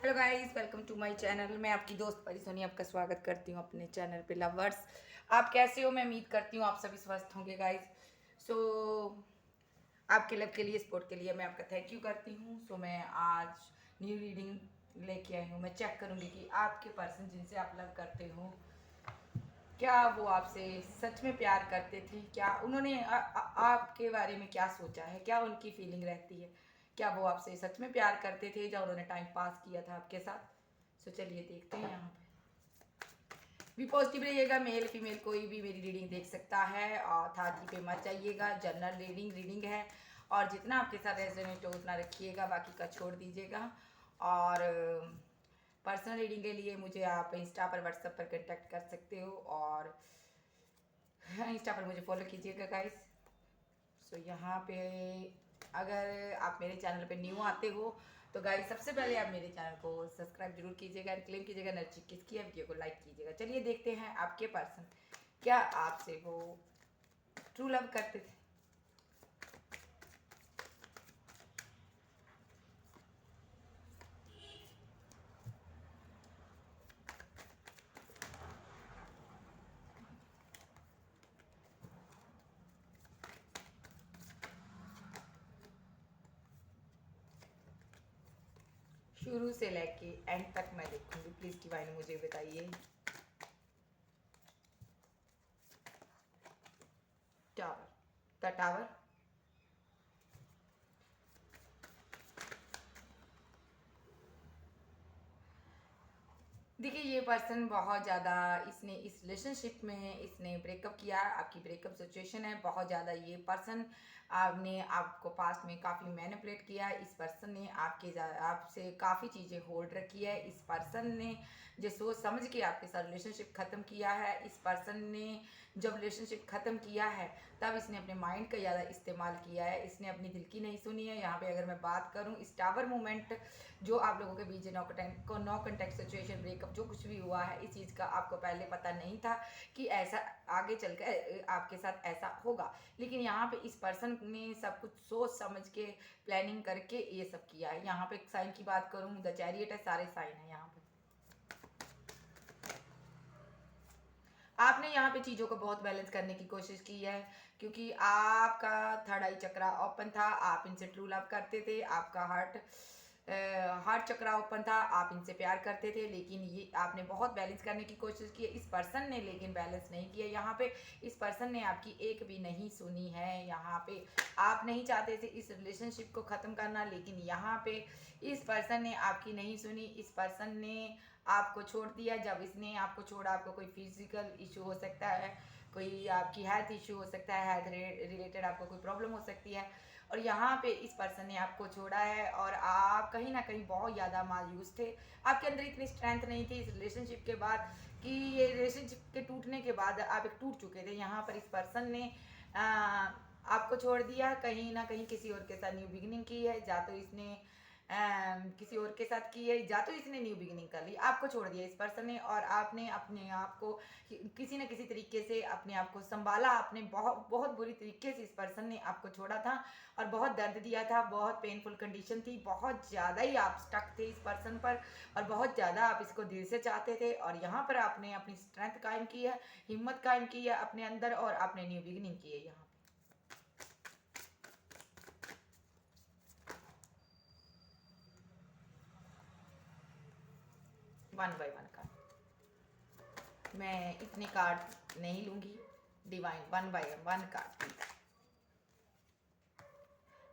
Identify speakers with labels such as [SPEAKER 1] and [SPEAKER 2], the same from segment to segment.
[SPEAKER 1] Hello guys, welcome to my channel. मैं आपकी दोस्त परी सोनी आपका स्वागत करती हूँ अपने चैनल पे लवर्स। आप कैसे हो? मैं उम्मीद करती हूँ आप सभी स्वस्थ होंगे गाइस। सो आपके लव के लिए, सपोर्ट के लिए मैं आपका थैंक यू करती हूँ। सो मैं आज न्यू रीडिंग लेके आई हूँ। मैं चेक करूँगी कि आपके पर्सन जिनसे आप लव करते हो, क्या वो आपसे सच में प्यार करते थे, क्या उन्होंने आपके बारे में क्या सोचा है, क्या उनकी फीलिंग रहती है, क्या वो आपसे सच में प्यार करते थे या उन्होंने टाइम पास किया था आपके साथ। सो चलिए देखते हैं। यहाँ पे भी पॉजिटिव रहिएगा। मेल फीमेल कोई भी मेरी रीडिंग देख सकता है और थाती पे मत जाइएगा। जनरल रीडिंग है और जितना आपके साथ रेजोनेट हो उतना रखिएगा, बाकी का छोड़ दीजिएगा। और पर्सनल रीडिंग के लिए मुझे आप इंस्टा पर, व्हाट्सएप पर कांटेक्ट कर सकते हो और इंस्टा पर मुझे फॉलो कीजिएगा गाइस। सो यहाँ पे अगर आप मेरे चैनल पे न्यू आते हो तो गाइस सबसे पहले आप मेरे चैनल को सब्सक्राइब जरूर कीजिएगा, क्लेम कीजिएगा, नर्ची किसकी वीडियो को लाइक कीजिएगा। चलिए देखते हैं आपके पर्सन क्या आपसे वो ट्रू लव करते थे। शुरू से लेके एंड तक मैं देखूंगी, प्लीज डिवाइन मुझे बताइए। Tower, the tower. देखिए ये पर्सन बहुत ज़्यादा, इसने इस रिलेशनशिप में इसने ब्रेकअप किया, आपकी ब्रेकअप सिचुएशन है। बहुत ज़्यादा ये पर्सन आपने आपको पास्ट में काफ़ी मैनिपुलेट किया। इस पर्सन ने आपसे काफ़ी चीज़ें होल्ड रखी है। इस पर्सन ने जो सोच समझ के आपके साथ रिलेशनशिप ख़त्म किया है। इस पर्सन ने जब रिलेशनशिप ख़त्म किया है तब इसने अपने माइंड का ज़्यादा इस्तेमाल किया है, इसने अपनी दिल की नहीं सुनी है। यहाँ पे अगर मैं बात करूँ इस टावर मोमेंट जो आप लोगों के बीच नो कॉन्टेक्ट सिचुएशन ब्रेकअप जो कुछ भी हुआ है, इस चीज़ का आपको पहले पता नहीं था कि ऐसा आगे चलकर आपके साथ ऐसा होगा। लेकिन यहाँ पे इस पर्सन ने सब कुछ सोच समझ के प्लानिंग करके ये सब किया है। यहाँ पे साइन की बात करूँ, द चैरियट है, सारे साइन है। यहाँ पे आपने यहाँ पे चीज़ों को बहुत बैलेंस करने की कोशिश की है क्योंकि आपका थर्ड आई चक्रा ओपन था। आप इनसे ट्रू लव करते थे, आपका हार्ट चक्रा ओपन था, आप इनसे प्यार करते थे। लेकिन ये आपने बहुत बैलेंस करने की कोशिश की है, इस पर्सन ने लेकिन बैलेंस नहीं किया। यहाँ पे इस पर्सन ने आपकी एक भी नहीं सुनी है। यहाँ पे आप नहीं चाहते थे इस रिलेशनशिप को ख़त्म करना, लेकिन यहाँ पे इस पर्सन ने आपकी नहीं सुनी। इस पर्सन ने आपको छोड़ दिया। जब इसने आपको छोड़ा, आपको कोई फिजिकल इशू हो सकता है, कोई आपकी हेल्थ इशू हो सकता है, हेल्थ रिलेटेड आपको कोई प्रॉब्लम हो सकती है और यहाँ पे इस पर्सन ने आपको छोड़ा है और आप कहीं ना कहीं बहुत ज़्यादा मायूस थे। आपके अंदर इतनी स्ट्रेंथ नहीं थी इस रिलेशनशिप के बाद कि ये रिलेशनशिप के टूटने के बाद आप एक टूट चुके थे। यहाँ पर इस पर्सन ने आपको छोड़ दिया, कहीं ना कहीं किसी और के साथ न्यू बिगिनिंग की है। या तो इसने किसी और के साथ की है, या तो इसने न्यू बिगिनिंग कर ली, आपको छोड़ दिया इस पर्सन ने और आपने अपने आप को किसी न किसी तरीके से अपने आप को संभाला। आपने बहुत बहुत बुरी तरीके से इस पर्सन ने आपको छोड़ा था और बहुत दर्द दिया था, बहुत पेनफुल कंडीशन थी, बहुत ज़्यादा ही आप स्टक थे इस पर्सन पर और बहुत ज़्यादा आप इसको दिल से चाहते थे। और यहाँ पर आपने अपनी स्ट्रेंथ कायम की है, हिम्मत कायम की है अपने अंदर और आपने न्यू बिगिनिंग की है। यहाँ वन बाय वन का मैं इतने कार्ड नहीं लूंगी, divine one by one card please.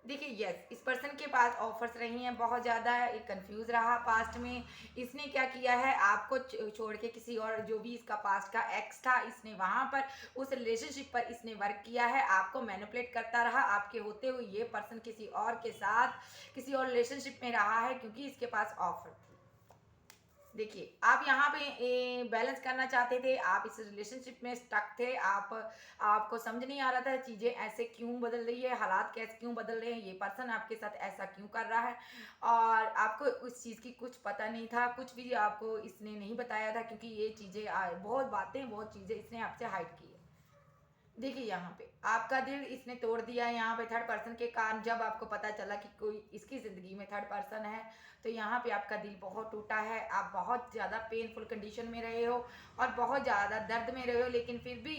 [SPEAKER 1] देखिए यस, इस पर्सन के पास ऑफर्स रही हैं बहुत ज़्यादा, एक कंफ्यूज रहा पास्ट में। इसने क्या किया है, आपको छोड़ के किसी और जो भी इसका पास्ट का एक्स था, इसने वहाँ पर उस रिलेशनशिप पर इसने वर्क किया है, आपको मैनिपुलेट करता रहा। आपके होते हुए ये पर्सन किसी और के साथ किसी और रिलेशनशिप में रहा है क्योंकि इसके पास ऑफर थी। देखिए आप यहाँ पे बैलेंस करना चाहते थे, आप इस रिलेशनशिप में स्टक थे। आपको समझ नहीं आ रहा था चीज़ें ऐसे क्यों बदल रही है, हालात कैसे क्यों बदल रहे हैं, ये पर्सन आपके साथ ऐसा क्यों कर रहा है और आपको उस चीज़ की कुछ पता नहीं था, कुछ भी आपको इसने नहीं बताया था क्योंकि ये चीज़ें बहुत बातें बहुत चीज़ें इसने आपसे हाइड की है। देखिए यहाँ पे आपका दिल इसने तोड़ दिया है यहाँ पे थर्ड पर्सन के कारण। जब आपको पता चला कि कोई इसकी ज़िंदगी में थर्ड पर्सन है, तो यहाँ पे आपका दिल बहुत टूटा है। आप बहुत ज़्यादा पेनफुल कंडीशन में रहे हो और बहुत ज़्यादा दर्द में रहे हो, लेकिन फिर भी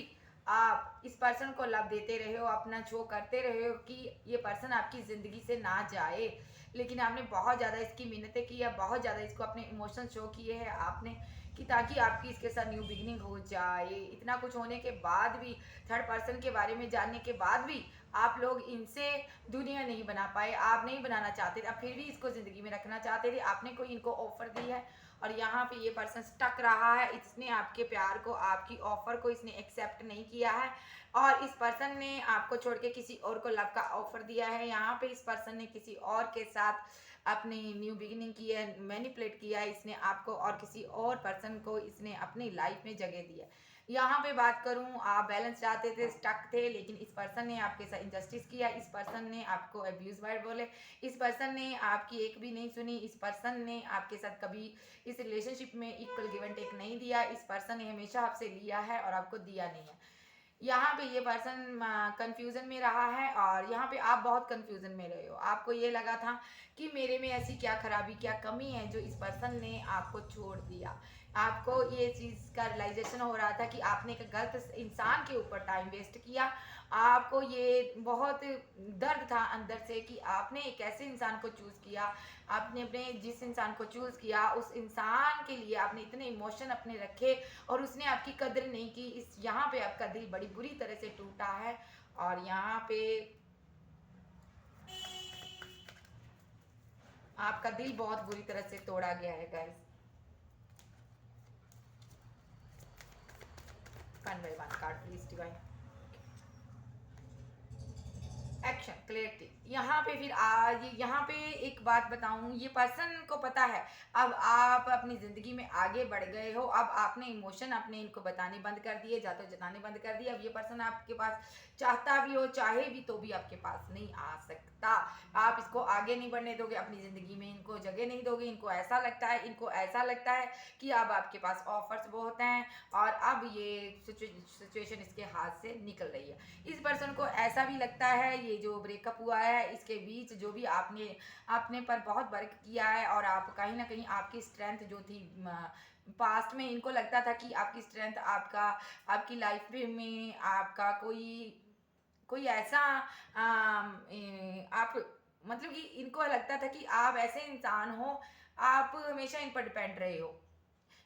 [SPEAKER 1] आप इस पर्सन को लव देते रहे हो, अपना शो करते रहे हो कि ये पर्सन आपकी ज़िंदगी से ना जाए। लेकिन आपने बहुत ज़्यादा इसकी मिन्नतें की है, बहुत ज़्यादा इसको अपने इमोशन शो किए हैं आपने, कि ताकि आपकी इसके साथ न्यू बिगिनिंग हो जाए। इतना कुछ होने के बाद भी, थर्ड पर्सन के बारे में जानने के बाद भी आप लोग इनसे दुनिया नहीं बना पाए। आप नहीं बनाना चाहते थे, आप फिर भी इसको ज़िंदगी में रखना चाहते थे। आपने कोई इनको ऑफ़र दी है और यहाँ पे ये पर्सन स्टक रहा है। इसने आपके प्यार को, आपकी ऑफ़र को इसने एक्सेप्ट नहीं किया है और इस पर्सन ने आपको छोड़ के किसी और को लव का ऑफ़र दिया है। यहाँ पे इस पर्सन ने किसी और के साथ अपनी न्यू बिगिनिंग की है, मैनिपुलेट किया है इसने आपको, और किसी और पर्सन को इसने अपनी लाइफ में जगह दी है। यहाँ पे बात करूँ, आप बैलेंस चाहते थे, स्टक थे, लेकिन इस पर्सन ने आपके साथ इंजस्टिस किया। इस पर्सन ने आपको अब्यूज वर्ड बोले, इस पर्सन ने आपकी एक भी नहीं सुनी। इस पर्सन ने आपके साथ कभी इस रिलेशनशिप में इक्वल गिव एंड टेक नहीं दिया। इस पर्सन ने हमेशा आपसे लिया है और आपको दिया नहीं है। यहाँ पे ये पर्सन कंफ्यूजन में रहा है और यहाँ पे आप बहुत कंफ्यूजन में रहे हो। आपको ये लगा था कि मेरे में ऐसी क्या खराबी, क्या कमी है जो इस पर्सन ने आपको छोड़ दिया। आपको ये चीज़ का रियलाइजेशन हो रहा था कि आपने एक गलत इंसान के ऊपर टाइम वेस्ट किया। आपको ये बहुत दर्द था अंदर से कि आपने एक ऐसे इंसान को चूज़ किया। आपने अपने जिस इंसान को चूज़ किया उस इंसान के लिए आपने इतने इमोशन अपने रखे और उसने आपकी कदर नहीं की। इस यहाँ पे आपका दिल बड़ी बुरी तरह से टूटा है और यहाँ पे आपका दिल बहुत बुरी तरह से तोड़ा गया है guys. One by one card please divine. Action clarity. यहाँ पे फिर आज यहाँ पे एक बात बताऊं, ये पर्सन को पता है अब आप अपनी ज़िंदगी में आगे बढ़ गए हो। अब आपने इमोशन अपने इनको बताने बंद कर दिए, जा तो जताने बंद कर दिए। अब ये पर्सन आपके पास चाहता भी हो, चाहे भी, तो भी आपके पास नहीं आ सकता। आप इसको आगे नहीं बढ़ने दोगे, अपनी ज़िंदगी में इनको जगह नहीं दोगे। इनको ऐसा लगता है, इनको ऐसा लगता है कि अब आपके पास ऑफर्स बहुत हैं और अब ये सिचुएशन इसके हाथ से निकल रही है। इस पर्सन को ऐसा भी लगता है ये जो ब्रेकअप हुआ है इसके बीच जो भी आपने अपने पर बहुत वर्क किया है और आप कहीं ना कहीं आपकी स्ट्रेंथ जो थी पास्ट में, इनको लगता था कि आपकी स्ट्रेंथ, आपका, आपकी लाइफ में आपका कोई कोई ऐसा आप, मतलब कि इनको लगता था कि आप ऐसे इंसान हो, आप हमेशा इन पर डिपेंड रहे हो।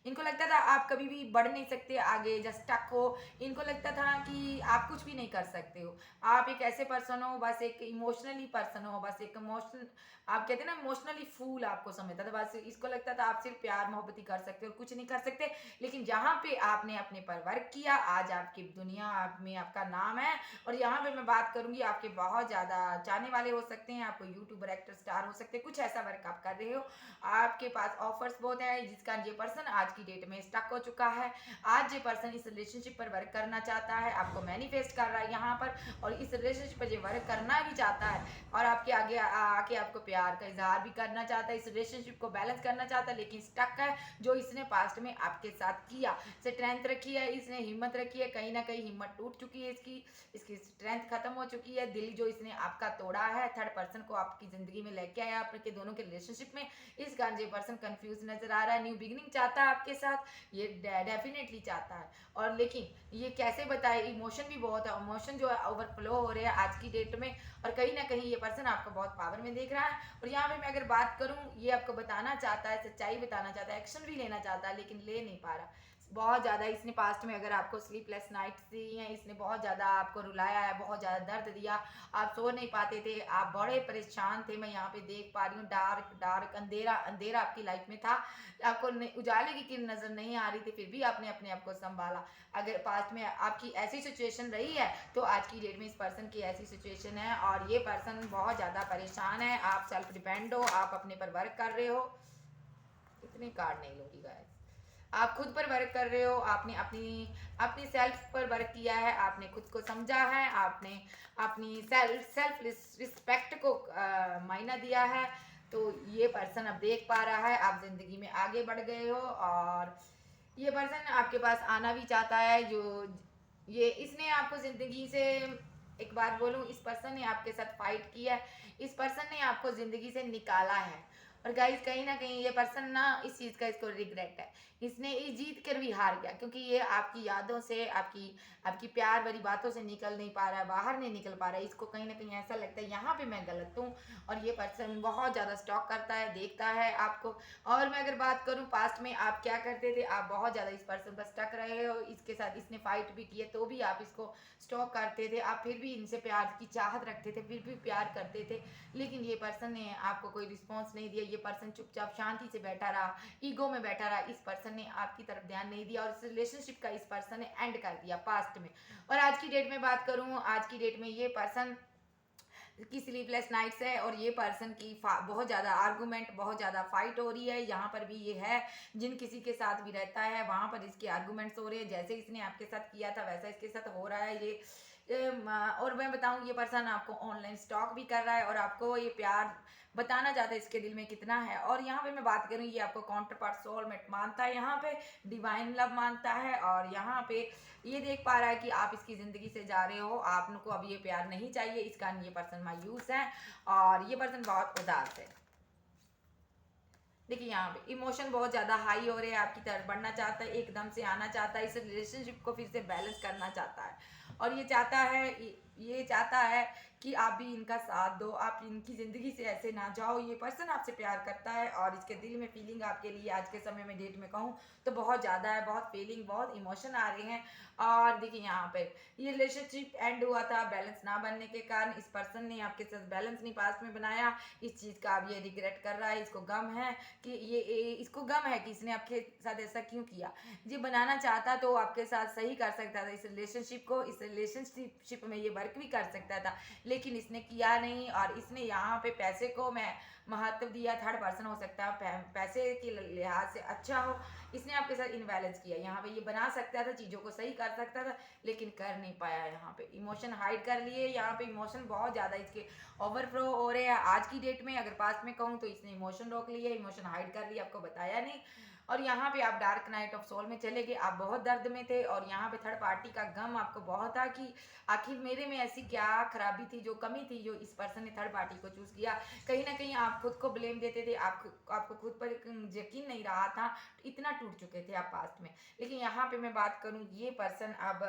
[SPEAKER 1] इनको लगता था आप कभी भी बढ़ नहीं सकते आगे, जस्ट टक हो। इनको लगता था कि आप कुछ भी नहीं कर सकते हो। आप एक ऐसे पर्सन हो, बस एक इमोशनली पर्सन हो, बस एक इमोशनल, आप कहते हैं ना इमोशनली फूल आपको समझता था। बस इसको लगता था आप सिर्फ प्यार मोहब्बत ही कर सकते हो, कुछ नहीं कर सकते। लेकिन जहाँ पे आपने अपने पर वर्क किया, आज आपकी दुनिया में आपका नाम है। और यहाँ पे मैं बात करूंगी, आपके बहुत ज़्यादा चाहने वाले हो सकते हैं, आपको यूट्यूबर, एक्टर, स्टार हो सकते हैं, कुछ ऐसा वर्क आप कर रहे हो, आपके पास ऑफर्स बहुत है, जिसका ये पर्सन आज की डेट में स्टक हो चुका है। आज ये पर्सन इस रिलेशनशिप पर वर्क करना चाहता है, आपको मैनिफेस्ट कर रहा है यहाँ पर, और इस रिलेशनशिप पर ये वर्क करना भी चाहता है और आपके आगे आके आपको प्यार का इजहार भी करना चाहता है, इस रिलेशनशिप को बैलेंस करना चाहता है। लेकिन स्टक है जो इसने पास्ट में आपके साथ किया। स्ट्रेंथ रखी है इसने, हिम्मत रखी है, कहीं ना कहीं हिम्मत टूट चुकी है इसकी, इसकी स्ट्रेंथ खत्म हो चुकी है। दिल जो इसने आपका तोड़ा है, थर्ड पर्सन को आपकी जिंदगी में लेके आया आपके दोनों के रिलेशनशिप में, इस कारण ये पर्सन कंफ्यूज नजर आ रहा है। न्यू बिगिनिंग चाहता है आपके साथ, ये डेफिनेटली चाहता है। और लेकिन ये कैसे बताए, इमोशन भी बहुत है, इमोशन जो है ओवरफ्लो हो रहे हैं आज की डेट में, और कहीं ना कहीं ये पर्सन आपको बहुत पावर में देख रहा है। और यहाँ पे मैं अगर बात करूँ, ये आपको बताना चाहता है, सच्चाई बताना चाहता है, एक्शन भी लेना चाहता है, लेकिन ले नहीं पा रहा। बहुत ज़्यादा इसने पास्ट में अगर आपको स्लीपलेस नाइट्स दी हैं, इसने बहुत ज़्यादा आपको रुलाया है, बहुत ज़्यादा दर्द दिया, आप सो नहीं पाते थे, आप बड़े परेशान थे। मैं यहाँ पे देख पा रही हूँ डार्क डार्क अंधेरा अंधेरा आपकी लाइफ में था, आपको उजाले की किरण नज़र नहीं आ रही थी, फिर भी आपने अपने आप को संभाला। अगर पास्ट में आपकी ऐसी सिचुएशन रही है तो आज की डेट में इस पर्सन की ऐसी सिचुएशन है और ये पर्सन बहुत ज़्यादा परेशान है। आप सेल्फ डिपेंड हो, आप अपने पर वर्क कर रहे हो। इतने कार्ड नहीं लोगी गाइस, आप खुद पर वर्क कर रहे हो, आपने अपनी अपनी सेल्फ पर वर्क किया है, आपने खुद को समझा है, आपने अपनी सेल्फ रिस्पेक्ट को मायना दिया है। तो ये पर्सन अब देख पा रहा है आप जिंदगी में आगे बढ़ गए हो और ये पर्सन आपके पास आना भी चाहता है। जो ये इसने आपको जिंदगी से, एक बात बोलूं, इस पर्सन ने आपके साथ फाइट किया है, इस पर्सन ने आपको जिंदगी से निकाला है। और गाइस कहीं ना कहीं ये पर्सन ना इस चीज का इसको रिग्रेट है, इसने ये जीत कर भी हार गया, क्योंकि ये आपकी यादों से, आपकी आपकी प्यार भरी बातों से निकल नहीं पा रहा है, बाहर नहीं निकल पा रहा है। इसको कहीं ना कहीं ऐसा लगता है यहाँ पे मैं गलत हूँ। और ये पर्सन बहुत ज्यादा स्टॉक करता है, देखता है आपको। और मैं अगर बात करूं पास्ट में आप क्या करते थे, आप बहुत ज़्यादा इस पर्सन पर स्टक रहे हो, इसके साथ इसने फाइट भी की है तो भी आप इसको स्टॉक करते थे, आप फिर भी इनसे प्यार की चाहत रखते थे, फिर भी प्यार करते थे। लेकिन ये पर्सन ने आपको कोई रिस्पॉन्स नहीं दिया, ये पर्सन चुपचाप शांति से बैठा रहा, ईगो में बैठा रहा। इस पर्सन ने आपकी तरफ ध्यान नहीं दिया और इस रिलेशनशिप का इस पर्सन ने एंड कर दिया पास्ट में। और आज की डेट में बात करूँ, आज की डेट में ये पर्सन की स्लीपलेस नाइट्स है, और ये पर्सन की बहुत ज़्यादा आर्गूमेंट, बहुत ज़्यादा फाइट हो रही है। यहाँ पर भी ये है, जिन किसी के साथ भी रहता है वहाँ पर इसके आर्गूमेंट्स हो रहे हैं, जैसे इसने आपके साथ किया था वैसा इसके साथ हो रहा है ये। और मैं बताऊँ, ये पर्सन आपको ऑनलाइन स्टॉक भी कर रहा है और आपको ये प्यार बताना चाहता है इसके दिल में कितना है। और यहाँ पे मैं बात करूँ, ये आपको काउंटर पार्ट सोलमेट मानता है, यहाँ पे डिवाइन लव मानता है। और यहाँ पे ये देख पा रहा है कि आप इसकी ज़िंदगी से जा रहे हो, आपको अब ये प्यार नहीं चाहिए, इस कारण ये पर्सन मायूस है और ये पर्सन बहुत उदास है। देखिए यहाँ पे इमोशन बहुत ज़्यादा हाई हो रहे हैं, आपकी तरफ बढ़ना चाहता है, एकदम से आना चाहता है, इस रिलेशनशिप को फिर से बैलेंस करना चाहता है। और ये चाहता है कि आप भी इनका साथ दो, आप इनकी ज़िंदगी से ऐसे ना जाओ। ये पर्सन आपसे प्यार करता है और इसके दिल में फीलिंग आपके लिए आज के समय में, डेट में कहूँ तो बहुत ज़्यादा है, बहुत फीलिंग, बहुत इमोशन आ रहे हैं। और देखिए यहाँ पे ये रिलेशनशिप एंड हुआ था बैलेंस ना बनने के कारण, इस पर्सन ने आपके साथ बैलेंस नहीं पास्ट में बनाया, इस चीज़ का अब ये रिग्रेट कर रहा है, इसको गम है कि इसको गम है कि इसने आपके साथ ऐसा क्यों किया। ये बनाना चाहता तो आपके साथ सही कर सकता था इस रिलेशनशिप को, इस रिलेशनशिप में ये वर्क भी कर सकता था, लेकिन इसने किया नहीं। और इसने यहाँ पे पैसे को मैं महत्व दिया, थर्ड पर्सन हो सकता है, पैसे के लिहाज से अच्छा हो, इसने आपके साथ इनबैलेंस किया। यहाँ पे ये बना सकता था, चीज़ों को सही कर सकता था, लेकिन कर नहीं पाया। यहाँ पे इमोशन हाइड कर लिए, यहाँ पे इमोशन बहुत ज़्यादा इसके ओवरफ्लो हो रहे हैं आज की डेट में। अगर पास्ट में कहूँ तो इसने इमोशन रोक लिए, इमोशन हाइड कर लिया, आपको बताया नहीं। और यहाँ पे आप डार्क नाइट ऑफ सोल में चले गए, आप बहुत दर्द में थे और यहाँ पे थर्ड पार्टी का गम आपको बहुत था कि आखिर मेरे में ऐसी क्या खराबी थी, जो कमी थी, जो इस पर्सन ने थर्ड पार्टी को चूज किया। कहीं ना कहीं आप खुद को ब्लेम देते थे, आपको खुद पर यकीन नहीं रहा था, इतना टूट चुके थे आप पास्ट में। लेकिन यहाँ पे मैं बात करूँ, ये पर्सन अब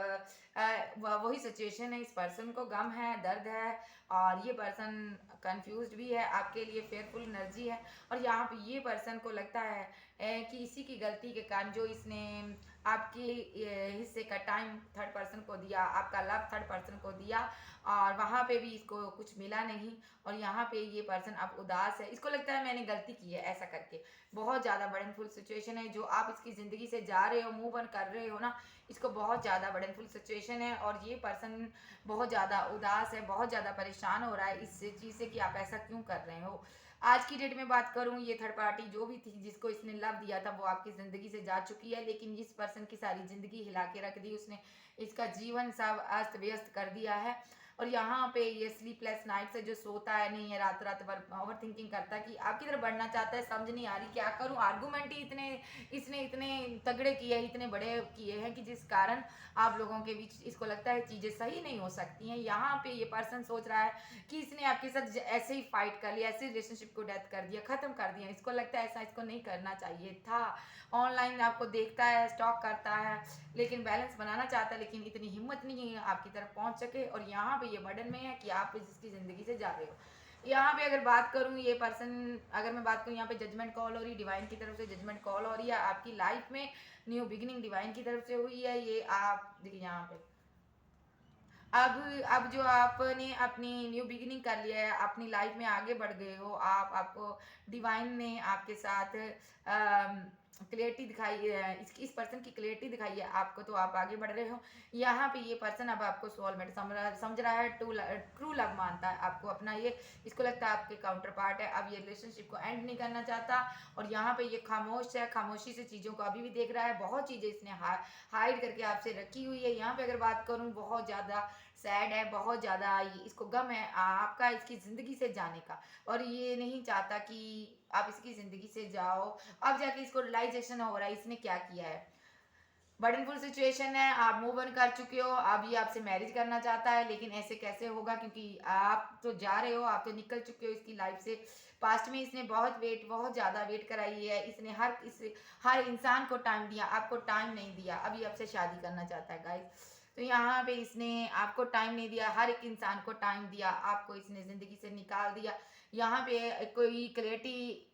[SPEAKER 1] वही सिचुएशन है, इस पर्सन को गम है, दर्द है और ये पर्सन कंफ्यूज्ड भी है, आपके लिए फेयरफुल एनर्जी है। और यहाँ पे ये पर्सन को लगता है कि इसी की गलती के कारण, जो इसने आपके हिस्से का टाइम थर्ड पर्सन को दिया, आपका लव थर्ड पर्सन को दिया और वहाँ पे भी इसको कुछ मिला नहीं। और यहाँ पे ये पर्सन अब उदास है, इसको लगता है मैंने गलती की है ऐसा करके। बहुत ज़्यादा बर्डनफुल सिचुएशन है जो आप इसकी ज़िंदगी से जा रहे हो, मूव ऑन कर रहे हो ना, इसको बहुत ज़्यादा बर्डनफुल सिचुएशन है। और ये पर्सन बहुत ज़्यादा उदास है, बहुत ज़्यादा परेशान हो रहा है इस चीज़ से कि आप ऐसा क्यों कर रहे हो। आज की डेट में बात करूं, ये थर्ड पार्टी जो भी थी, जिसको इसने लव दिया था, वो आपकी ज़िंदगी से जा चुकी है, लेकिन इस पर्सन की सारी ज़िंदगी हिला के रख दी उसने, इसका जीवन सब अस्त व्यस्त कर दिया है। और यहाँ पे ये स्लीपलेस नाइट से जो सोता है नहीं है, रात रात भर ओवर थिंकिंग करता है कि आपकी तरफ बढ़ना चाहता है, समझ नहीं आ रही क्या करूँ। आर्गूमेंट ही इसने इतने तगड़े किए हैं, इतने बड़े किए हैं कि जिस कारण आप लोगों के बीच इसको लगता है चीज़ें सही नहीं हो सकती हैं। यहाँ पे ये पर्सन सोच रहा है कि इसने आपके साथ ऐसे ही फाइट कर लिया, ऐसे रिलेशनशिप को डेथ कर दिया, खत्म कर दिया, इसको लगता है ऐसा इसको नहीं करना चाहिए था। ऑनलाइन आपको देखता है, स्टॉक करता है, लेकिन बैलेंस बनाना चाहता है, लेकिन इतनी हिम्मत नहीं है आपकी तरफ पहुंच सके। और यहाँ पे ये बर्डन में है कि आप इसकी ज़िंदगी से जा रहे हो। यहाँ पे अगर बात करूँ, ये पर्सन, अगर मैं बात करूँ, यहाँ पे जजमेंट कॉल हो रही, डिवाइन की तरफ से जजमेंट कॉल हो रही है आपकी लाइफ में, न्यू बिगिनिंग डिवाइन की तरफ से हुई है। ये आप देखिए यहाँ पे अब जो आपने अपनी न्यू बिगिनिंग कर लिया है, अपनी लाइफ में आगे बढ़ गए हो आप, आपको डिवाइन ने आपके साथ क्लियरिटी दिखाई है, इस पर्सन की क्लियरिटी दिखाई है आपको, तो आप आगे बढ़ रहे हो। यहाँ पे ये पर्सन अब आपको सोलमेट समझ रहा है, ट्रू लव मानता है आपको अपना, ये इसको लगता है आपके काउंटर पार्ट है। अब ये रिलेशनशिप को एंड नहीं करना चाहता और यहाँ पे ये खामोश है, खामोशी से चीज़ों को अभी भी देख रहा है, बहुत चीज़ें इसने हाइड करके आपसे रखी हुई है। यहाँ पे अगर बात करूँ, बहुत ज़्यादा सैड है, बहुत ज़्यादा इसको गम है आपका इसकी ज़िंदगी से जाने का, और ये नहीं चाहता कि आप इसकी ज़िंदगी से जाओ। अब जाके इसको रियलाइजेशन हो रहा है इसने क्या किया है। बर्डनफुल सिचुएशन है, आप मूव ऑन कर चुके हो, अब ये आपसे मैरिज करना चाहता है, लेकिन ऐसे कैसे होगा, क्योंकि आप तो जा रहे हो, आप तो निकल चुके हो इसकी लाइफ से। पास्ट में इसने बहुत ज़्यादा वेट कराई है, इसने हर इंसान को टाइम दिया, आपको टाइम नहीं दिया, अभी आपसे शादी करना चाहता है गाइस। तो यहाँ पे इसने आपको टाइम नहीं दिया, हर एक इंसान को टाइम दिया, आपको इसने ज़िंदगी से निकाल दिया। यहाँ पे कोई क्लैरिटी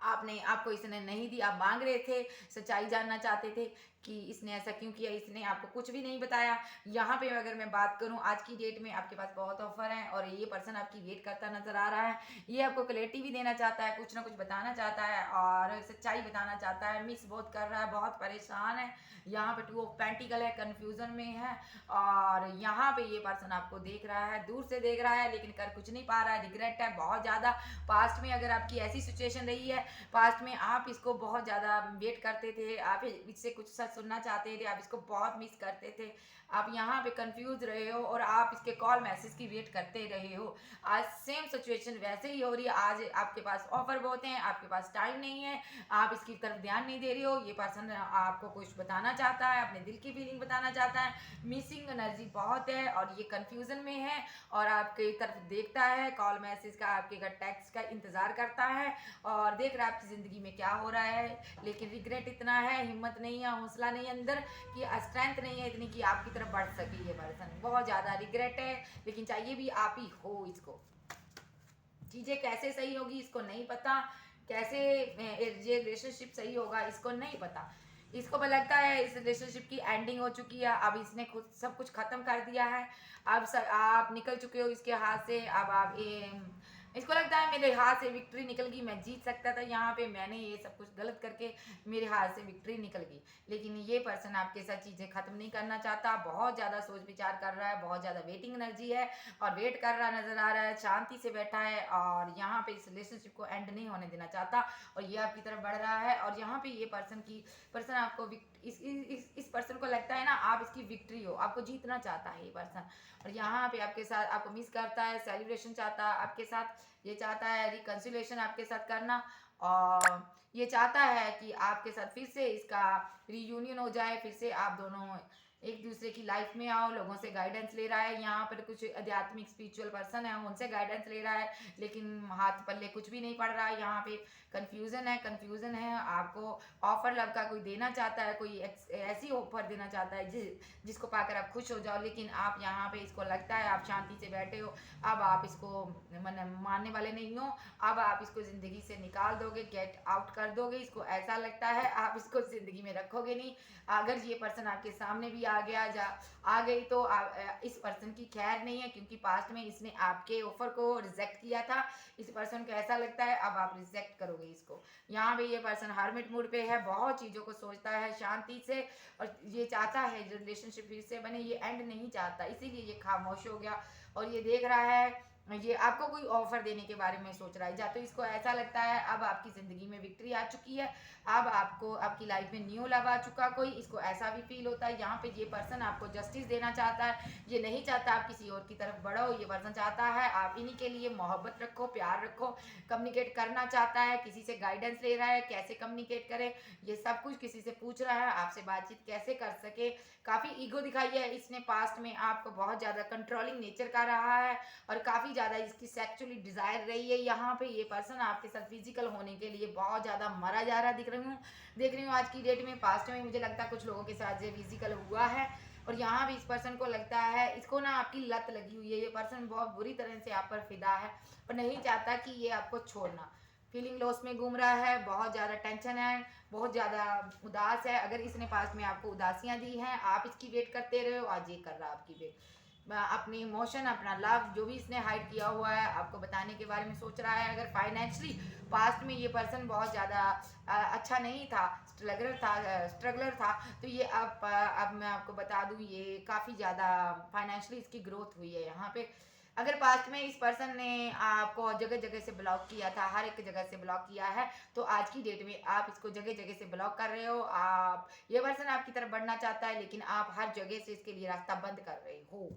[SPEAKER 1] आपको इसने नहीं दी, आप मांग रहे थे, सच्चाई जानना चाहते थे कि इसने ऐसा क्यों किया, इसने आपको कुछ भी नहीं बताया। यहाँ पे अगर मैं बात करूँ आज की डेट में आपके पास बहुत ऑफर है और ये पर्सन आपकी वेट करता नजर आ रहा है। ये आपको क्लैरिटी भी देना चाहता है, कुछ ना कुछ बताना चाहता है और सच्चाई बताना चाहता है। मिस बहुत कर रहा है, बहुत परेशान है। यहाँ पे 2 ऑफ पेंटिकल है, कंफ्यूजन में है और यहाँ पे ये पर्सन आपको देख रहा है, दूर से देख रहा है लेकिन कर कुछ नहीं पा रहा है, रिग्रेट है बहुत ज़्यादा। पास्ट में अगर आपकी ऐसी सिचुएशन रही है, पास्ट में आप इसको बहुत ज़्यादा वेट करते थे, आप इससे कुछ सच सुनना चाहते थे, आप इसको बहुत मिस करते थे, आप यहाँ पे कंफ्यूज रहे हो और आप इसके कॉल मैसेज की वेट करते रहे हो। आज सेम सिचुएशन वैसे ही हो रही है। आज आपके पास ऑफर बहुत हैं, आपके पास टाइम नहीं है, आप इसकी तरफ ध्यान नहीं दे रहे हो। ये पर्सन आपको कुछ बताना चाहता है, अपने दिल की फीलिंग बताना चाहता है। मिसिंग एनर्जी बहुत है और ये कंफ्यूजन में है और आपकी तरफ देखता है, कॉल मैसेज का, आपके घर टेक्स्ट का इंतजार करता है और देख रहा है आपकी ज़िंदगी में क्या हो रहा है। लेकिन रिग्रेट इतना है, हिम्मत नहीं है, हौसला नहीं है अंदर कि स्ट्रेंथ नहीं है इतनी कि आपकी तरफ बढ़ सके। ये पर्सन बहुत ज़्यादा रिग्रेट है, लेकिन चाहिए भी आप ही हो इसको। चीज़ें कैसे सही होगी इसको नहीं पता, कैसे ये रिलेशनशिप सही होगा इसको नहीं पता। इसको लगता है इस रिलेशनशिप की एंडिंग हो चुकी है, अब इसने खुद सब कुछ खत्म कर दिया है। आप निकल चुके हो इसके हाथ से। अब इसको लगता है मेरे हाथ से विक्ट्री निकल गई, मैं जीत सकता था यहाँ पे, मैंने ये सब कुछ गलत करके मेरे हाथ से विक्ट्री निकल गई। लेकिन ये पर्सन आपके साथ चीज़ें खत्म नहीं करना चाहता, बहुत ज़्यादा सोच विचार कर रहा है, बहुत ज़्यादा वेटिंग एनर्जी है और वेट कर रहा नजर आ रहा है, शांति से बैठा है और यहाँ पे इस रिलेशनशिप को एंड नहीं होने देना चाहता और ये आपकी तरफ बढ़ रहा है। और यहाँ पे ये पर्सन आपको इस पर्सन को लगता है ना आप इसकी विक्ट्री हो, आपको जीतना चाहता है ये पर्सन और यहाँ पे आपके साथ आपको मिस करता है, सेलिब्रेशन चाहता है आपके साथ, ये चाहता है रिकंसिलेशन आपके साथ करना और ये चाहता है कि आपके साथ फिर से इसका रीयूनियन हो जाए, फिर से आप दोनों एक दूसरे की लाइफ में आओ। लोगों से गाइडेंस ले रहा है, यहाँ पर कुछ आध्यात्मिक स्पिरिचुअल पर्सन है उनसे गाइडेंस ले रहा है, लेकिन हाथ पल्ले कुछ भी नहीं पड़ रहा है। यहाँ पे कंफ्यूजन है। आपको ऑफर लव का कोई देना चाहता है, कोई ऐसी ऑफर देना चाहता है जिसको पाकर आप खुश हो जाओ, लेकिन आप यहाँ पे इसको लगता है आप शांति से बैठे हो, अब आप इसको मानने वाले नहीं हो, अब आप इसको ज़िंदगी से निकाल दोगे, गेट आउट कर दोगे। इसको ऐसा लगता है आप इसको ज़िंदगी में रखोगे नहीं। अगर ये पर्सन आपके सामने भी आ गई तो इस पर्सन की खैर नहीं है, क्योंकि पास्ट में इसने आपके ऑफर को रिजेक्ट किया था। इस पर्सन को ऐसा लगता है अब आप रिजेक्ट करोगे इसको। यहाँ पे ये पर्सन हार्मिट मूड पे है, बहुत चीज़ों को सोचता है शांति से और ये चाहता है रिलेशनशिप फिर से बने, ये एंड नहीं चाहता, इसीलिए ये खामोश हो गया और ये देख रहा है, ये आपको कोई ऑफर देने के बारे में सोच रहा है। या तो इसको ऐसा लगता है अब आपकी ज़िंदगी में विक्ट्री आ चुकी है, अब आपको आपकी लाइफ में न्यू लव आ चुका कोई, इसको ऐसा भी फील होता है। यहाँ पे ये पर्सन आपको जस्टिस देना चाहता है, ये नहीं चाहता आप किसी और की तरफ बढ़ो। ये पर्सन चाहता है आप इन्हीं के लिए मोहब्बत रखो, प्यार रखो, कम्युनिकेट करना चाहता है, किसी से गाइडेंस ले रहा है कैसे कम्युनिकेट करे, ये सब कुछ किसी से पूछ रहा है आपसे बातचीत कैसे कर सके। काफ़ी ईगो दिखाई है इसने पास्ट में, आपको बहुत ज़्यादा कंट्रोलिंग नेचर का रहा है और काफ़ी ज़्यादा इसकी सेक्सुअली डिज़ायर रही है। यहाँ पे ये पर्सन आपके साथ फिजिकल होने के लिए बहुत ज़्यादा मरा जा रहा देख रही हूँ आज की डेट में। पास्ट में मुझे लगता है कुछ लोगों के साथ ये फिजिकल हुआ है और यहाँ भी इस पर्सन को लगता है इसको ना आपकी लत लगी हुई है। ये पर्सन बहुत बुरी तरह से आप पर फिदा है और नहीं चाहता कि ये आपको छोड़ना। फीलिंग लॉस में घूम रहा है, बहुत ज़्यादा टेंशन है, बहुत ज़्यादा उदास है। अगर इसने पास में आपको उदासियाँ दी हैं, आप इसकी वेट करते रहे हो, आज ये कर रहा है आपकी वेट। अपनी इमोशन, अपना लव जो भी इसने हाइड किया हुआ है आपको बताने के बारे में सोच रहा है। अगर फाइनेंशियली पास्ट में ये पर्सन बहुत ज़्यादा अच्छा नहीं था, स्ट्रगलर था, तो ये अब मैं आपको बता दूं ये काफ़ी ज़्यादा फाइनेंशियली इसकी ग्रोथ हुई है यहाँ पे। अगर पास्ट में इस पर्सन ने आपको जगह जगह से ब्लॉक किया था, हर एक जगह से ब्लॉक किया है, तो आज की डेट में आप इसको जगह जगह से ब्लॉक कर रहे हो। आप ये पर्सन आपकी तरफ बढ़ना चाहता है, लेकिन आप हर जगह से इसके लिए रास्ता बंद कर रहे हो।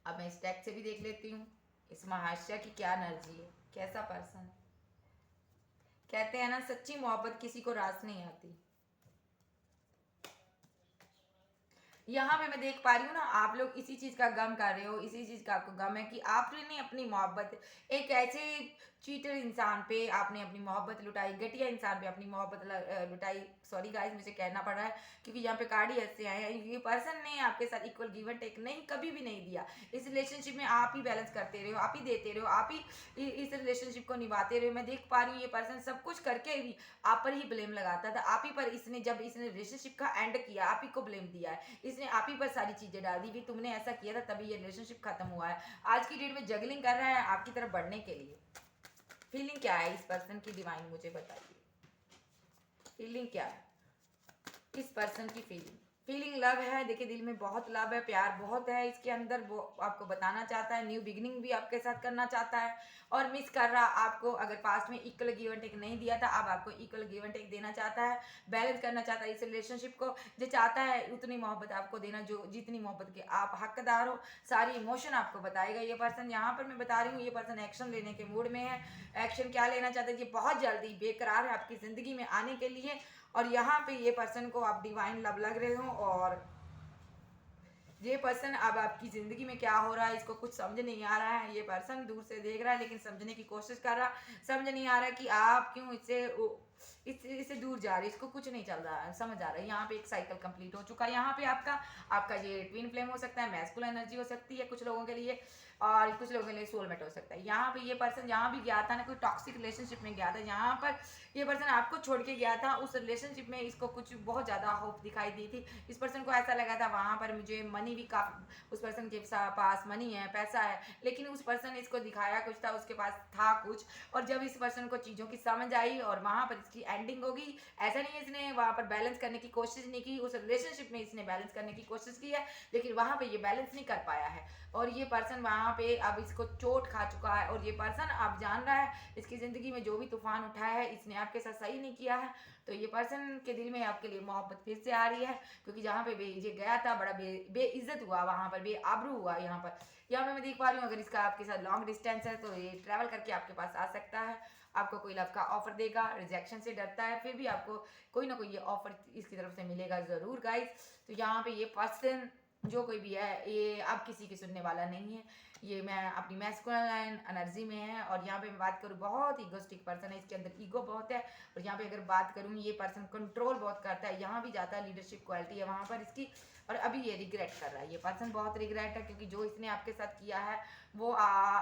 [SPEAKER 1] अब मैं इस टैग से भी देख लेती हूँ इस महाशय की क्या एनर्जी है, कैसा पर्सन है। कहते हैं ना सच्ची मोहब्बत किसी को रास नहीं आती। यहाँ पे मैं देख पा रही हूँ ना, आप लोग इसी चीज का गम कर रहे हो, इसी चीज का आपको गम है कि आपने अपनी मोहब्बत एक ऐसे चीटर इंसान पे आपने अपनी मोहब्बत लुटाई, घटिया इंसान पे अपनी मोहब्बत लुटाई। सॉरी गाइस, मुझे कहना पड़ रहा है क्योंकि यहाँ पे कार्ड ही ऐसे आए हैं। ये पर्सन ने आपके साथ इक्वल गिव एंड टेक नहीं, कभी भी नहीं दिया। इस रिलेशनशिप में आप ही बैलेंस करते रहे हो, आप ही देते रहे हो, आप ही इस रिलेशनशिप को निभाते रहे हो। मैं देख पा रही हूँ ये पर्सन सब कुछ करके भी आप पर ही ब्लेम लगाता था, आप ही पर इसने जब इसने रिलेशनशिप का एंड किया आप ही को ब्लेम दिया है, इसने आप ही पर सारी चीजें डाल दी भी तुमने ऐसा किया था तभी ये रिलेशनशिप खत्म हुआ है। आज की डेट में जगलिंग कर रहा है आपकी तरफ बढ़ने के लिए। फीलिंग क्या है इस पर्सन की, डिवाइन मुझे बताइए फीलिंग क्या है इस पर्सन की। फीलिंग लव है, देखिए दिल में बहुत लव है, प्यार बहुत है इसके अंदर। वो आपको बताना चाहता है, न्यू बिगिनिंग भी आपके साथ करना चाहता है और मिस कर रहा आपको। अगर पास्ट में इक्वल गिव एंड टेक नहीं दिया था, अब आपको इक्वल गिव एंड टेक देना चाहता है, बैलेंस करना चाहता है इस रिलेशनशिप को। जो चाहता है उतनी मोहब्बत आपको देना जो जितनी मोहब्बत के आप हकदार हो। सारी इमोशन आपको बताएगा ये पर्सन। यहाँ पर मैं बता रही हूँ ये पर्सन एक्शन लेने के मूड में है। एक्शन क्या लेना चाहता है, ये बहुत जल्दी बेकरार है आपकी जिंदगी में आने के लिए। और यहाँ पे ये पर्सन को आप डिवाइन लव लग रहे हो और ये पर्सन अब आपकी जिंदगी में क्या हो रहा है इसको कुछ समझ नहीं आ रहा है। ये पर्सन दूर से देख रहा है लेकिन समझने की कोशिश कर रहा, समझ नहीं आ रहा कि आप क्यों इससे दूर जा रहे, इसको कुछ नहीं चल रहा है, समझ आ रहा है। यहाँ पे एक साइकिल कंप्लीट हो चुका है। यहाँ पे आपका ये ट्विन फ्लेम हो सकता है, मैस्कुलिन एनर्जी हो सकती है कुछ लोगों के लिए और कुछ लोगों के लिए सोलमेट हो सकता है। यहाँ पे ये पर्सन जहाँ भी गया था ना, कोई टॉक्सिक रिलेशनशिप में गया था, यहाँ पर ये पर्सन आपको छोड़ के गया था। उस रिलेशनशिप में इसको कुछ बहुत ज़्यादा होप दिखाई दी थी। इस पर्सन को ऐसा लगा था वहाँ पर मुझे मनी भी काफ़ी, उस पर्सन के पास मनी है, पैसा है, लेकिन उस पर्सन ने इसको दिखाया कुछ था, उसके पास था कुछ। और जब इस पर्सन को चीज़ों की समझ आई और वहाँ पर इसकी एंडिंग होगी, ऐसा नहीं है इसने वहाँ पर बैलेंस करने की कोशिश नहीं की, उस रिलेशनशिप में इसने बैलेंस करने की कोशिश की है लेकिन वहाँ पर ये बैलेंस नहीं कर पाया है। और ये पर्सन वहाँ पे अब इसको चोट खा चुका है और ये पर्सन अब जान रहा है इसकी ज़िंदगी में जो भी तूफान उठाया है इसने आपके साथ सही नहीं किया है। तो ये पर्सन के दिल में आपके लिए मोहब्बत फिर से आ रही है क्योंकि जहाँ पे ये गया था बड़ा बेइज्जत हुआ, वहाँ पर बेआबरू हुआ। यहाँ पे मैं देख पा रही हूँ अगर इसका आपके साथ लॉन्ग डिस्टेंस है तो ये ट्रैवल करके आपके पास आ सकता है, आपको कोई लव का ऑफर देगा। रिजेक्शन से डरता है फिर भी आपको कोई ना कोई ये ऑफर इसकी तरफ से मिलेगा ज़रूर गाइस। तो यहाँ पे ये पर्सन जो कोई भी है ये अब किसी की सुनने वाला नहीं है, ये मैं अपनी मैस्कुलिन एनर्जी में है। और यहाँ पे मैं बात करूँ बहुत ईगोस्टिक पर्सन है, इसके अंदर ईगो बहुत है। और यहाँ पे अगर बात करूँ ये पर्सन कंट्रोल बहुत करता है, यहाँ भी जाता है, लीडरशिप क्वालिटी है वहाँ पर इसकी। और अभी ये रिग्रेट कर रहा है, ये पर्सन बहुत रिग्रेट है क्योंकि जो इसने आपके साथ किया है वो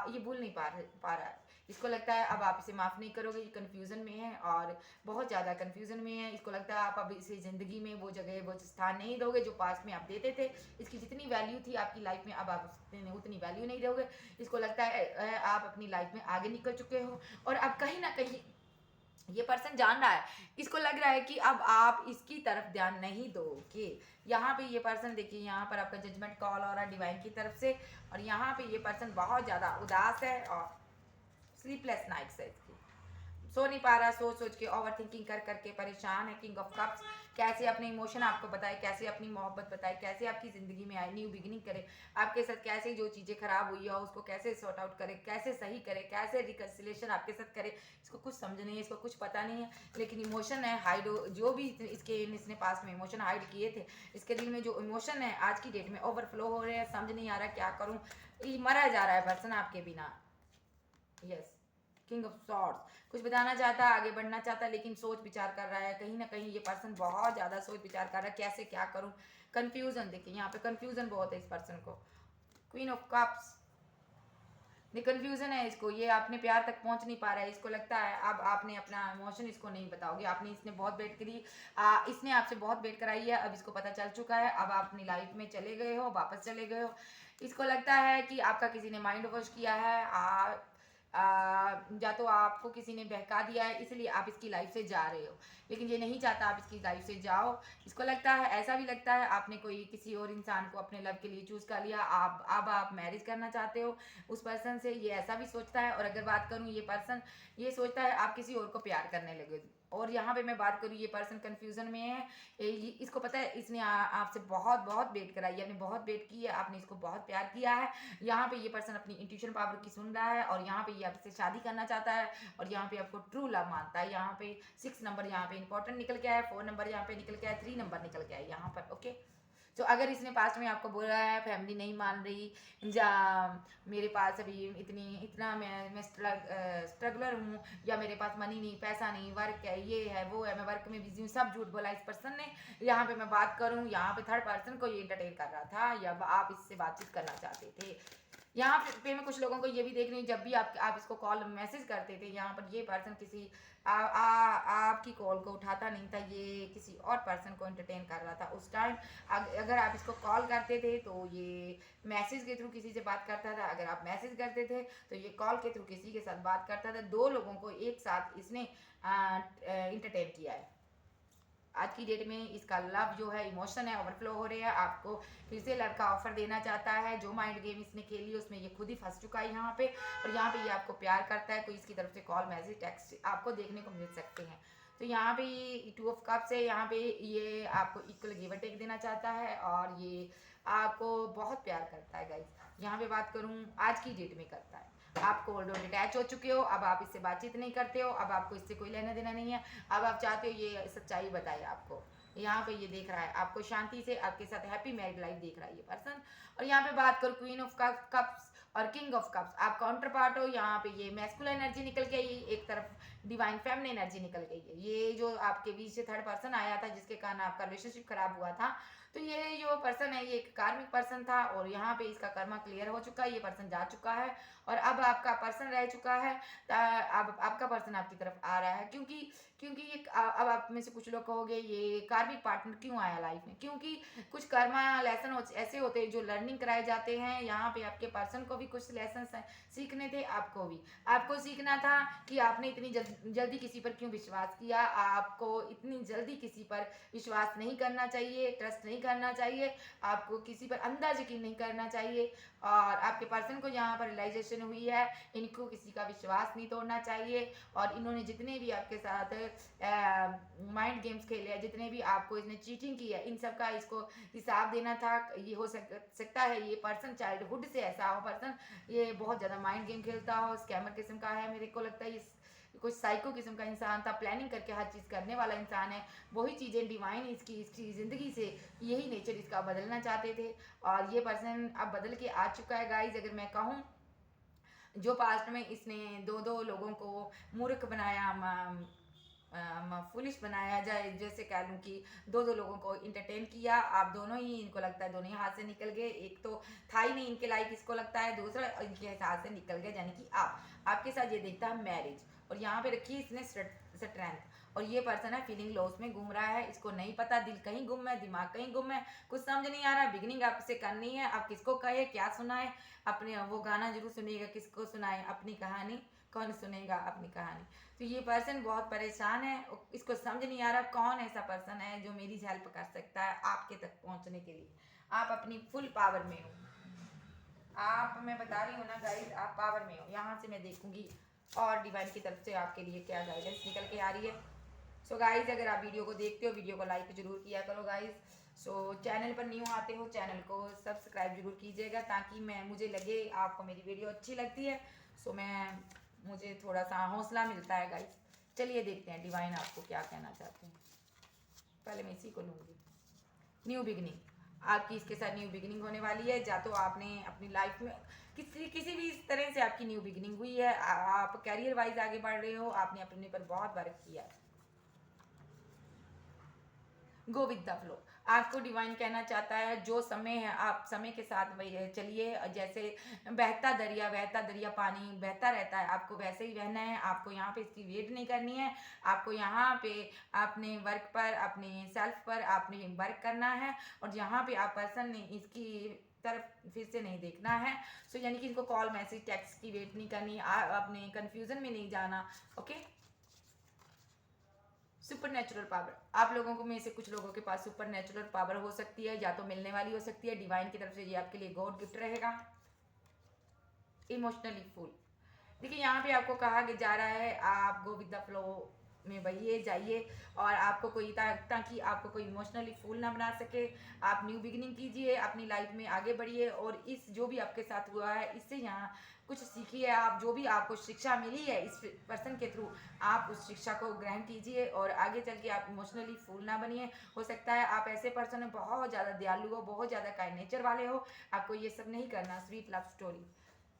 [SPEAKER 1] ये भूल नहीं पा रहा है। इसको लगता है अब आप इसे माफ़ नहीं करोगे, ये कन्फ्यूज़न में है और बहुत ज़्यादा कन्फ्यूज़न में है। इसको लगता है आप अब इसे ज़िंदगी में वो जगह वो स्थान नहीं दोगे जो पास्ट में आप देते थे। इसकी जितनी वैल्यू थी आपकी लाइफ में अब आप उतनी वैल्यू नहीं दोगे। इसको लगता है आप अपनी लाइफ में आगे निकल चुके हो और अब कहीं ना कहीं ये पर्सन जान रहा है, इसको लग रहा है कि अब आप इसकी तरफ ध्यान नहीं दोगे। यहाँ पे ये पर्सन देखिए यहाँ पर आपका जजमेंट कॉल हो रहा है डिवाइन की तरफ से। और यहाँ पे ये पर्सन बहुत ज़्यादा उदास है और स्लीपलेस नाइट्स है इसकी, सो नहीं पा रहा, सोच सोच के ओवर थिंकिंग कर करके परेशान है। किंग ऑफ कप्स, कैसे अपने इमोशन आपको बताए, कैसे अपनी मोहब्बत बताए, कैसे आपकी ज़िंदगी में आए, न्यू बिगिनिंग करे आपके साथ, कैसे जो चीज़ें खराब हुई है उसको कैसे सॉर्ट आउट करे, कैसे सही करे, कैसे रिकन्सिलेशन आपके साथ करे। इसको कुछ समझ नहीं है, इसको कुछ पता नहीं है लेकिन इमोशन है हाइड, जो भी इसने पास में इमोशन हाइड किए थे, इसके दिल में जो इमोशन है आज की डेट में ओवरफ्लो हो रहे हैं। समझ नहीं आ रहा क्या करूँ, मरा जा रहा है पर्सन आपके बिना। यस, किंग ऑफ सॉर्ड्स, कुछ बताना चाहता है, आगे बढ़ना चाहता है लेकिन सोच विचार कर रहा है। कहीं ना कहीं ये पर्सन बहुत ज़्यादा सोच विचार कर रहा है कैसे क्या करूं, कंफ्यूजन। देखिए यहाँ पे कंफ्यूजन बहुत है इस पर्सन को। क्वीन ऑफ कप्स, ये कंफ्यूजन है इसको, ये अपने प्यार तक पहुंच नहीं पा रहा है। इसको लगता है अब आपने अपना इमोशन इसको नहीं बताओगे, आपने इसने बहुत वेट करी, इसने आपसे बहुत वेट कराई है, अब इसको पता चल चुका है, अब आप अपनी लाइफ में चले गए हो, वापस चले गए हो। इसको लगता है कि आपका किसी ने माइंड वॉश किया है, या तो आपको किसी ने बहका दिया है इसलिए आप इसकी लाइफ से जा रहे हो, लेकिन ये नहीं चाहता आप इसकी लाइफ से जाओ। इसको लगता है, ऐसा भी लगता है आपने कोई किसी और इंसान को अपने लव के लिए चूज कर लिया, आप मैरिज करना चाहते हो उस पर्सन से, ये ऐसा भी सोचता है। और अगर बात करूँ ये पर्सन ये सोचता है आप किसी और को प्यार करने लगे। और यहाँ पे मैं बात करूँ ये पर्सन कंफ्यूजन में है, इसको पता है इसने आपसे बहुत बहुत वेट कराई है, आपने बहुत वेट की है, आपने इसको बहुत प्यार किया है। यहाँ पे ये पर्सन अपनी इंट्यूशन पावर की सुन रहा है और यहाँ पे ये आपसे शादी करना चाहता है और यहाँ पे आपको ट्रू लव मानता है। यहाँ पे 6 नंबर यहाँ पे इंपॉर्टेंट निकल के आया, 4 नंबर यहाँ पे निकल के आया, 3 नंबर निकल के आया यहाँ पर। ओके, तो अगर इसने पास्ट में आपको बोला है फैमिली नहीं मान रही, या मेरे पास अभी इतना मैं स्ट्रगलर हूँ, या मेरे पास मनी नहीं, पैसा नहीं, वर्क है, ये है वो है, मैं वर्क में बिजी हूँ, सब झूठ बोला इस पर्सन ने। यहाँ पे मैं बात करूँ, यहाँ पे थर्ड पर्सन को ये इंटरटेन कर रहा था, या आप इससे बातचीत करना चाहते थे। यहाँ पे मैं कुछ लोगों को ये भी देख रही हूँ, जब भी आप इसको कॉल मैसेज करते थे, यहाँ पर ये पर्सन किसी आपकी कॉल को उठाता नहीं था, ये किसी और पर्सन को एंटरटेन कर रहा था उस टाइम। अगर आप इसको कॉल करते थे तो ये मैसेज के थ्रू किसी से बात करता था, अगर आप मैसेज करते थे तो ये कॉल के थ्रू किसी के साथ बात करता था। 2 लोगों को एक साथ इसने इंटरटेन किया है। आज की डेट में इसका लव जो है, इमोशन है, ओवरफ्लो हो रहे हैं, आपको फिर से लव का ऑफर देना चाहता है। जो माइंड गेम इसने खेली है उसमें ये खुद ही फंस चुका है यहाँ पे, और यहाँ पे ये आपको प्यार करता है। कोई इसकी तरफ से कॉल मैसेज टेक्स्ट आपको देखने को मिल सकते हैं। तो यहाँ पे ये 2 ऑफ कप्स है, यहाँ पे ये आपको इक्वल गिव एंड टेक देना चाहता है, और ये आपको बहुत प्यार करता है गाइस। यहाँ पे बात करूँ आज की डेट में करता है, आप कोल्ड और डिटैच हो चुके हो, अब आप इससे बातचीत नहीं करते हो, अब आपको इससे कोई लेना देना नहीं है, अब आप चाहते हो ये सच्चाई बताए आपको। यहाँ पे ये देख रहा है आपको शांति से, आपके साथ हैप्पी मैरिड लाइफ देख रहा है ये पर्सन। और यहाँ पे बात करो क्वीन ऑफ कप्स और किंग ऑफ कप्स, आप काउंटर पार्ट हो। यहाँ पे ये मैस्कुलिन एनर्जी निकल के आई, एक तरफ डिवाइन फेमिनिन एनर्जी निकल गई है। ये जो आपके बीच से थर्ड पर्सन आया था जिसके कारण आपका रिलेशनशिप खराब हुआ था, तो ये जो पर्सन है ये एक कार्मिक पर्सन था, और यहाँ पे इसका कर्मा क्लियर हो चुका है, ये पर्सन जा चुका है, और अब आपका पर्सन रह चुका है। अब आपका पर्सन आपकी तरफ आ रहा है, क्योंकि ये अब आप में से कुछ लोग कहोगे ये कार्मिक पार्टनर क्यों आया लाइफ में, क्योंकि कुछ कर्मा लेसन ऐसे होते हैं जो लर्निंग कराए जाते हैं। यहाँ पे आपके पर्सन को भी कुछ लेसन सीखने थे, आपको सीखना था कि आपने इतनी जल्दी किसी पर क्यों विश्वास किया। आपको इतनी जल्दी किसी पर विश्वास नहीं करना चाहिए, ट्रस्ट नहीं करना चाहिए, आपको किसी पर अंधा यकीन नहीं करना चाहिए। और आपके पर्सन को यहाँ पर रियलाइजेशन हुई है, इनको किसी का विश्वास नहीं तोड़ना चाहिए। और इन्होंने जितने भी आपके साथ माइंड गेम्स खेले हैं, जितने भी आपको इसने चीटिंग की है, इन सब का इसको हिसाब देना था। ये हो सकता है ये पर्सन चाइल्डहुड से ऐसा हो पर्सन, ये बहुत ज़्यादा माइंड गेम खेलता हो, स्कैमर किस्म का है। मेरे को लगता है ये कुछ साइको किस्म का इंसान था, प्लानिंग करके हर चीज़ करने वाला इंसान है। वही चीज़ें डिवाइन इसकी ज़िंदगी से यही नेचर इसका बदलना चाहते थे, और ये पर्सन अब बदल के आ चुका है गाइज। अगर मैं कहूँ, जो पास्ट में इसने 2 लोगों को मूर्ख बनाया, फुलिश बनाया जाए, जैसे कह लूँ कि 2 लोगों को इंटरटेन किया, आप दोनों ही, इनको लगता है दोनों ही हाथ से निकल गए। एक तो था ही नहीं इनके लाइक, इसको लगता है, दूसरा इनके हाथ से निकल गया, यानी कि आपके साथ ये देखता है मैरिज। और यहाँ पे रखी इसने स्ट्रेंथ, और ये पर्सन है फीलिंग लॉस में घूम रहा है, इसको नहीं पता, दिल कहीं गुम है, दिमाग कहीं गुम है, कुछ समझ नहीं आ रहा। बिगिनिंग आपसे करनी है, आप किसको कहे, क्या सुनाए, अपने वो गाना जरूर सुनिएगा, किसको सुनाए अपनी कहानी, कौन सुनेगा अपनी कहानी। तो ये पर्सन बहुत परेशान है, इसको समझ नहीं आ रहा कौन ऐसा पर्सन है जो मेरी हेल्प कर सकता है आपके तक पहुंचने के लिए। आप अपनी फुल पावर में हो, आप, मैं बता रही हूँ ना गाइस, आप पावर में हो। यहाँ से मैं देखूंगी और डिवाइन की तरफ से आपके लिए क्या गाइडेंस निकल के आ रही है। सो गाइज, अगर आप वीडियो को देखते हो, वीडियो को लाइक जरूर किया करो गाइज। सो चैनल पर न्यू आते हो, चैनल को सब्सक्राइब जरूर कीजिएगा, ताकि मुझे लगे आपको मेरी वीडियो अच्छी लगती है। सो मुझे थोड़ा सा हौसला मिलता है गाइज। चलिए देखते हैं डिवाइन आपको क्या कहना चाहते हैं। पहले मैं इसी को लूँगी। न्यू बिगिनिंग, आपकी इसके साथ न्यू बिगिनिंग होने वाली है। या तो आपने अपनी लाइफ में किसी भी इस तरह से आपकी न्यू बिगिनिंग हुई है, आप कैरियर वाइज आगे बढ़ रहे हो, आपने अपने पर बहुत वर्क किया है। गो विद द फ्लो, आपको डिवाइन कहना चाहता है जो समय है आप समय के साथ चलिए। जैसे बहता दरिया पानी बहता रहता है, आपको वैसे ही बहना है। आपको यहाँ पे इसकी वेट नहीं करनी है, आपको यहाँ पे अपने वर्क पर, अपने सेल्फ पर आपने वर्क करना है। और यहाँ पे आप पर्सन ने इसकी तरफ फिर से नहीं देखना है। सो यानी कि इनको कॉल मैसेज टेक्स्ट की वेट नहीं करनी, अपने कन्फ्यूजन में नहीं जाना। ओके, सुपर नेचुरल पावर, आप लोगों को में से कुछ लोगों के पास सुपर नेचुरल पावर हो सकती है, या तो मिलने वाली हो सकती है डिवाइन की तरफ से, ये आपके लिए गॉड गिफ्ट रहेगा। इमोशनली फुल, देखिए यहाँ पे आपको कहा कि जा रहा है आप गो विद द फ्लो में बहिए जाइए, और आपको कोई ताकि आपको कोई इमोशनली फूल ना बना सके। आप न्यू बिगिनिंग कीजिए, अपनी लाइफ में आगे बढ़िए, और इस जो भी आपके साथ हुआ है इससे यहाँ कुछ सीखी है, आप जो भी आपको शिक्षा मिली है इस पर्सन के थ्रू, आप उस शिक्षा को ग्रहण कीजिए और आगे चल के आप इमोशनली फूल ना बनिए। हो सकता है आप ऐसे पर्सन हो, बहुत ज़्यादा दयालु हो, बहुत ज़्यादा काइंड नेचर वाले हो, आपको ये सब नहीं करना। स्वीट लव स्टोरी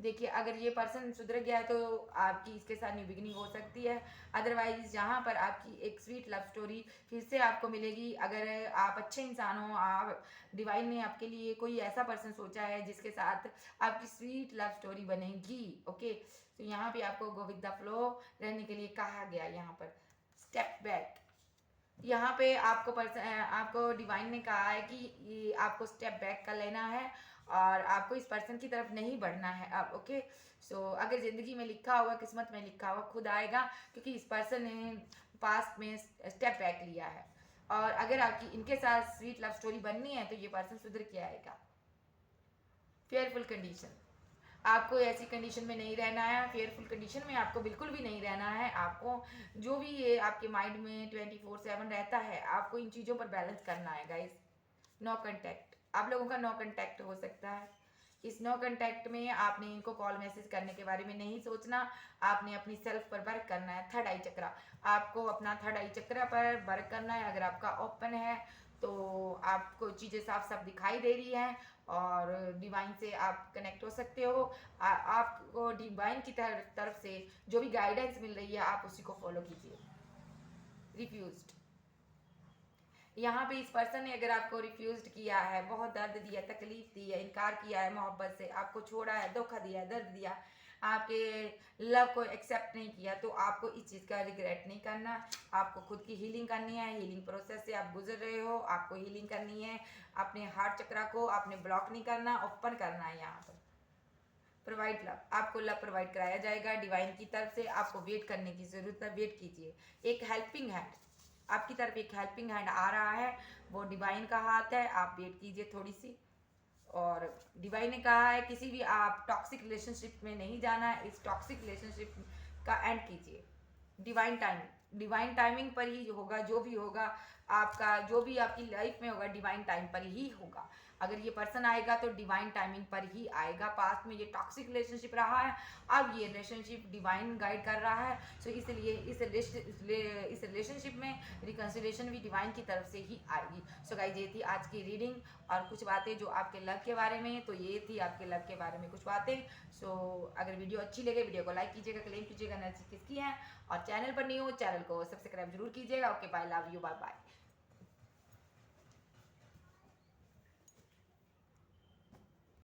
[SPEAKER 1] देखिए, अगर ये पर्सन सुधर गया है तो आपकी इसके साथ न्यू बिगिनिंग हो सकती है। अदरवाइज यहाँ पर आपकी एक स्वीट लव स्टोरी फिर से आपको मिलेगी। अगर आप अच्छे इंसान हो, आप डिवाइन ने आपके लिए कोई ऐसा पर्सन सोचा है जिसके साथ आपकी स्वीट लव स्टोरी बनेगी। ओके, तो यहाँ पे आपको गो विद द फ्लो रहने के लिए कहा गया। यहाँ पर स्टेप बैक, यहाँ पे आपको डिवाइन ने कहा है कि ये आपको स्टेप बैक कर लेना है और आपको इस पर्सन की तरफ नहीं बढ़ना है अब। ओके, सो अगर ज़िंदगी में लिखा हुआ, किस्मत में लिखा हुआ खुद आएगा, क्योंकि इस पर्सन ने पास्ट में स्टेप बैक लिया है। और अगर आपकी इनके साथ स्वीट लव स्टोरी बननी है तो ये पर्सन सुधर के आएगा। फेयरफुल कंडीशन, आपको ऐसी कंडीशन में नहीं रहना है, फेयरफुल कंडीशन में आपको बिल्कुल भी नहीं रहना है। आपको जो भी ये आपके माइंड में 24/7 रहता है, आपको इन चीज़ों पर बैलेंस करना है गाइस। नो कंटेक्ट, आप लोगों का नो कंटेक्ट हो सकता है। इस नो कंटेक्ट में आपने इनको कॉल मैसेज करने के बारे में नहीं सोचना, आपने अपनी सेल्फ पर वर्क करना है। थर्ड आई चक्रा, आपको अपना थर्ड आई चक्रा पर वर्क करना है। अगर आपका ओपन है तो आपको चीज़ें साफ साफ दिखाई दे रही हैं और डिवाइन से आप कनेक्ट हो सकते हो। आपको डिवाइन की तरफ से जो भी गाइडेंस मिल रही है आप उसी को फॉलो कीजिए। रिफ्यूज्ड, यहाँ पे इस पर्सन ने अगर आपको रिफ्यूज किया है, बहुत दर्द दिया, तकलीफ दी है, इनकार किया है मोहब्बत से, आपको छोड़ा है, धोखा दिया, दर्द दिया, आपके लव को एक्सेप्ट नहीं किया, तो आपको इस चीज़ का रिग्रेट नहीं करना। आपको खुद की हीलिंग करनी है। हीलिंग प्रोसेस से आप गुजर रहे हो, आपको हीलिंग करनी है। अपने हार्ट चक्रा को आपने ब्लॉक नहीं करना, ओपन करना है। यहाँ पर प्रोवाइड लव, आपको लव प्रोवाइड कराया जाएगा डिवाइन की तरफ से। आपको वेट करने की ज़रूरत है, वेट कीजिए। एक हेल्पिंग हैंड आपकी तरफ, एक हेल्पिंग हैंड आ रहा है, वो डिवाइन का हाथ है। आप वेट कीजिए थोड़ी सी। और डिवाइन ने कहा है किसी भी आप टॉक्सिक रिलेशनशिप में नहीं जाना है, इस टॉक्सिक रिलेशनशिप का एंड कीजिए। डिवाइन टाइमिंग पर ही होगा, जो भी होगा आपका, जो भी आपकी लाइफ में होगा डिवाइन टाइम पर ही होगा। अगर ये पर्सन आएगा तो डिवाइन टाइमिंग पर ही आएगा। पास्ट में ये टॉक्सिक रिलेशनशिप रहा है, अब ये रिलेशनशिप डिवाइन गाइड कर रहा है। सो इसलिए इस रिलेशनशिप में रिकन्सिलेशन भी डिवाइन की तरफ से ही आएगी। सो गाइस, ये थी आज की रीडिंग और कुछ बातें जो आपके लव के बारे में, तो ये थी आपके लव के बारे में कुछ बातें। सो अगर वीडियो अच्छी लगे वीडियो को लाइक कीजिएगा, क्लेम कीजिएगा एनर्जी किसकी है, और चैनल पर नहीं हो चैनल को सब्सक्राइब जरूर कीजिएगा। Okay, bye, love you, bye bye.